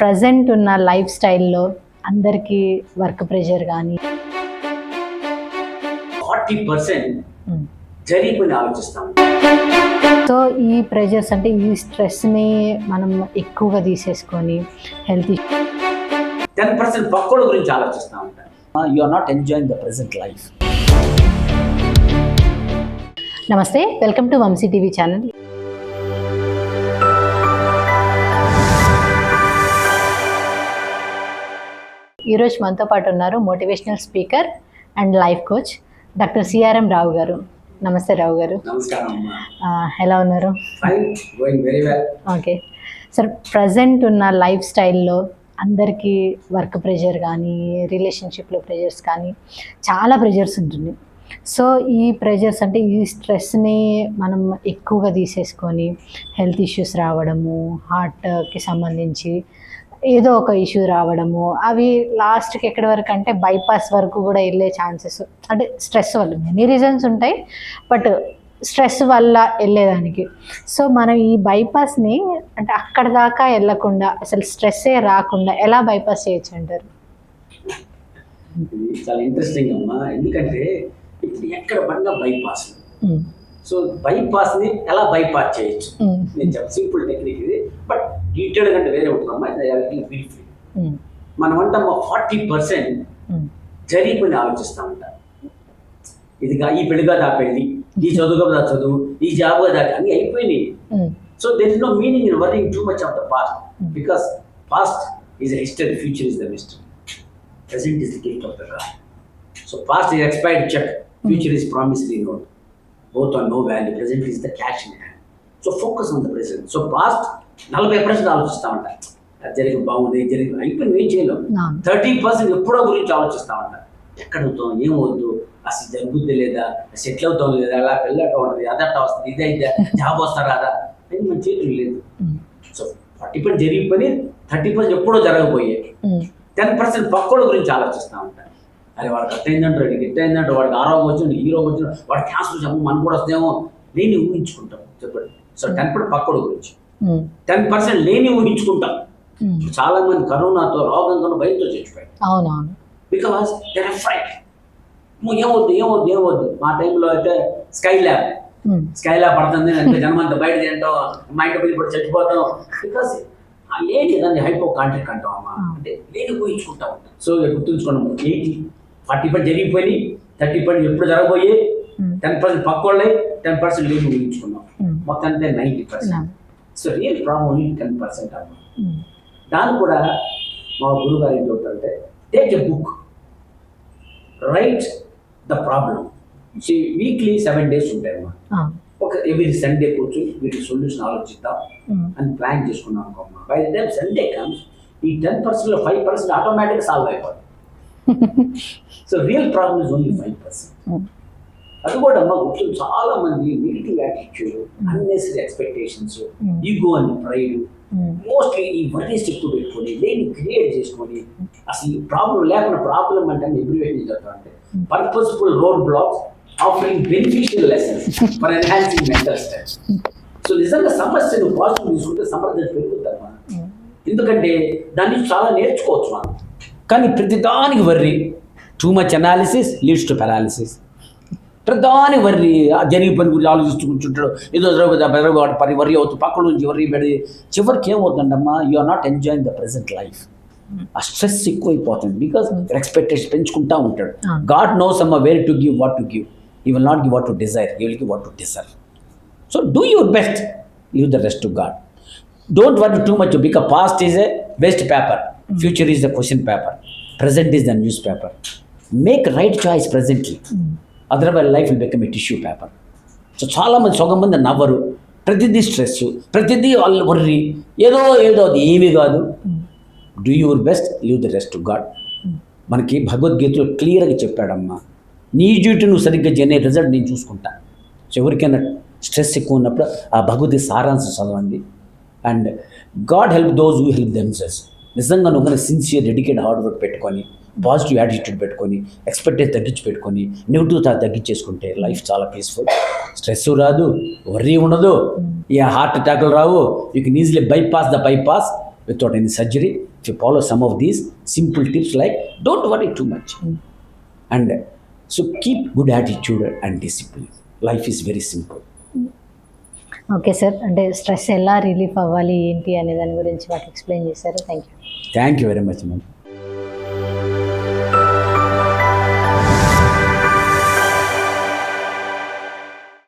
Present ఉన్న life స్టైల్లో అందరికీ వర్క్ ప్రెషర్ కానీ 40% జరిగిపోయి ఆలోచిస్తాం. సో ఈ ప్రెషర్స్ అంటే ఈ స్ట్రెస్ని మనం ఎక్కువగా తీసేసుకొని హెల్త్ 10% పక్కోడు గురించి ఆలోచిస్తూ ఉంటాం. You are not enjoying the present life. నమస్తే, welcome to Vamsi TV channel. ఈరోజు మనతో పాటు ఉన్నారు motivational speaker and life coach doctor CRM Rao గారు. నమస్తే రావు గారు. నమస్కారం అమ్మా. ఎలా ఉన్నారు? Fine, going very well. Okay sir, present ఉన్న లైఫ్ స్టైల్లో అందరికీ వర్క్ ప్రెషర్ కానీ రిలేషన్షిప్లో ప్రెషర్స్ కానీ చాలా ప్రెషర్స్ ఉంటుంది. సో ఈ ప్రెషర్స్ అంటే ఈ స్ట్రెస్ని మనం ఎక్కువగా తీసేసుకొని హెల్త్ ఇష్యూస్ రావడము, హార్ట్కి సంబంధించి ఏదో ఒక ఇష్యూ రావడము, అవి లాస్ట్కి ఎక్కడి వరకు అంటే బైపాస్ వరకు కూడా వెళ్ళే ఛాన్సెస్, అంటే స్ట్రెస్ వల్ల మెనీ రీజన్స్ ఉంటాయి, బట్ స్ట్రెస్ వల్ల వెళ్ళేదానికి. సో మనం ఈ బైపాస్ని అంటే అక్కడ దాకా వెళ్ళకుండా అసలు స్ట్రెస్సే రాకుండా ఎలా బైపాస్ చేయొచ్చు అంటారు? ఇది చాలా ఇంట్రెస్టింగ్ అమ్మా. ఎందుకంటే ఇప్పుడు ఎక్కడ పడినా బైపాస్. సో బైపాస్ని ఎలా బైపాస్ చేయొచ్చు నేను చెప్ప సింపుల్ టెక్నిక్ ఇది, బట్ డీటెయిల్ అంటే వేరే ఉంటుందమ్మా. బ్రీఫ్లీ మనం అంటామా 40% జరిగిపోయి ఆలోచిస్తూ ఉంటాం. ఇదిగా ఈ పెళ్ళిగా దా పెళ్ళి, ఈ చదువుగా దా చదువు, ఈ జాబ్గా దా అన్నీ అయిపోయినాయి. So there is no meaning in worrying too much of the past, because past is a history, future is the mystery, present is the gift of the God. So past is expired check, future is promissory note. Both are no value. Present is the cash in hand. So focus on the present. So past 40% ఆలోచిస్తూ ఉంటాం. అది జరిగి బాగుంది, జరిగి అయిపోయింది, ఏం చేయలేము. 30% ఎప్పుడో గురించి ఆలోచిస్తూ ఉంటాం. ఎక్కడ అవుతాం, ఏమవుద్దు, అసలు జరుగుద్ది లేదా, సెటిల్ అవుతాం లేదా, అలా పెళ్ళట ఉంటుంది, అదట్ట వస్తుంది, ఇది అయితే జాబ్ వస్తా రాదా, అది మన చేతులు లేదు. సో 40% జరిగిపోయి 30% ఎప్పుడో జరగబోయే. 10% పక్కోడు గురించి ఆలోచిస్తూ ఉంటాం. అరే వాడికి అట్టయిందంటారు, వాడికి ఎట్టయిందంటారు, వాడికి ఆరోగ్యం వచ్చింది, ఈ రోగం వచ్చింది, వాడికి క్యాన్సర్ వచ్చాము, మనకు కూడా వస్తేమో లేని ఊహించుకుంటాం. చెప్పండి. సో 10% పక్కోడు గురించి, 10% లేని ఊహించుకుంటాం. చాలా మంది కరోనాతో రోగంతో భయంతో చచ్చిపోయారు. Because there are fright. ఏమవుద్దు ఏమవుద్దు ఏమవుద్దు. మా టైంలో అయితే స్కై ల్యాబ్ పడుతుంది అంటే జనం అంతా బయట తింటాం, మా ఇంటి పిల్లలు ఇప్పుడు చచ్చిపోతాం. బికాస్ లేని దాన్ని హైపోకాంట్రిక్ అంటాం అమ్మా, అంటే లేని ఊహించుకుంటా ఉంటాం. సో గుర్తుంచుకున్నాము, 40% జరిగిపోయి 30% ఎప్పుడు జరగబోయే, 10% పక్కోళ్ళే, 10% లేని ఊహించుకున్నాం. మొత్తం అంటే 90%. సో రియల్ ప్రాబ్లం ఓన్లీ 10% అమ్మా. దాన్ని కూడా మా గురువు గారు ఏం చెబుతారంటే, take a book, write the problem. Weekly 7 days ఉంటాయమ్మా. ఒక ఎవ్రీ సండే కూర్చొని వీటికి సొల్యూషన్ ఆలోచిద్దాం అని ప్లాన్ చేసుకున్నాం అనుకోమ్మా. By the time Sunday comes, ఈ 10%లో 5% ఆటోమేటిక్గా సాల్వ్ అయిపోతుంది. So real problem is only 5%. అది కూడా అమ్మా గుర్తు, చాలా మంది negative attitude, unnecessary expectations, ego and pride, mostly ఈ వర్రీస్ ఎక్కువ పెట్టుకొని లేని క్రియేట్ చేసుకొని అసలు ఈ ప్రాబ్లం లేకుండా, ప్రాబ్లం అంటే ఎబ్రివేషన్ చెప్తారంటే purposeful road blocks offering beneficial lessons for enhancing mental strength. So నిజంగా సమస్యను పాజిటివ్ తీసుకుంటే సమర్థత పెరుగుతామా. ఎందుకంటే దాన్ని చాలా నేర్చుకోవచ్చు మనం. కానీ ప్రతిదానికి worry, too much analysis leads to paralysis. ప్రతిదానికి వర్రీ, జరిగే పని గురించి ఆలోచిస్తూ కూర్చుంటాడు, ఏదో జరుగుతుంది పని వర్రీ అవుతుంది, పక్కన నుంచి వర్రీ పెడి చివరికి ఏమవుతుందమ్మా, you are not enjoying the present life. ఆ స్ట్రెస్ ఎక్కువైపోతుంది, బికాస్ ఎక్స్పెక్టేషన్ పెంచుకుంటూ ఉంటాడు. గాడ్ నోస్ అమ్మ where to give, what to give. He will not give what to desire, he will give what to deserve. So do your best, leave the rest to God. Don't worry too much, because past is a waste paper, future is the question paper, present is the newspaper. Make right choice presently, otherwise life will become a tissue paper. So చాలా మంది సగం మంది నవ్వరు, ప్రతిదీ stress, ప్రతిదీ వాళ్ళు worry, ఏదో అది ఏమీ కాదు. Do your best, leave the rest to God. మనకి భగవద్గీతలో క్లియర్గా చెప్పాడమ్మా, నీ డ్యూటీ నువ్వు సరిగ్గా చేయని రిజల్ట్ నేను చూసుకుంటా. సో ఎవరికైనా స్ట్రెస్ ఎక్కువ ఉన్నప్పుడు ఆ భగవద్గీత సారాంశం చదవండి. And God help those who help themselves. నిజంగా నువ్వు కనుక సిన్సియర్, డెడికేట్, హార్డ్ వర్క్ పెట్టుకొని, పాజిటివ్ యాటిట్యూడ్ పెట్టుకొని, ఎక్స్పెక్టేషన్ తగ్గించి పెట్టుకొని, నెగిటివ్ తగ్గించేసుకుంటే లైఫ్ చాలా పీస్ఫుల్. స్ట్రెస్ రాదు, వర్రీ ఉండదు, ఈ హార్ట్ అటాక్లు రావు. You can easily bypass the bypass without any surgery. If you follow some of these simple tips, like don't worry too much, and so keep good attitude and discipline. Life is very simple. Okay sir, అంటే stress ఎలా relief అవ్వాలి ఏంటి అనే దాని గురించి మాకు explain చేశారు. Thank you. Thank you very much, ma'am.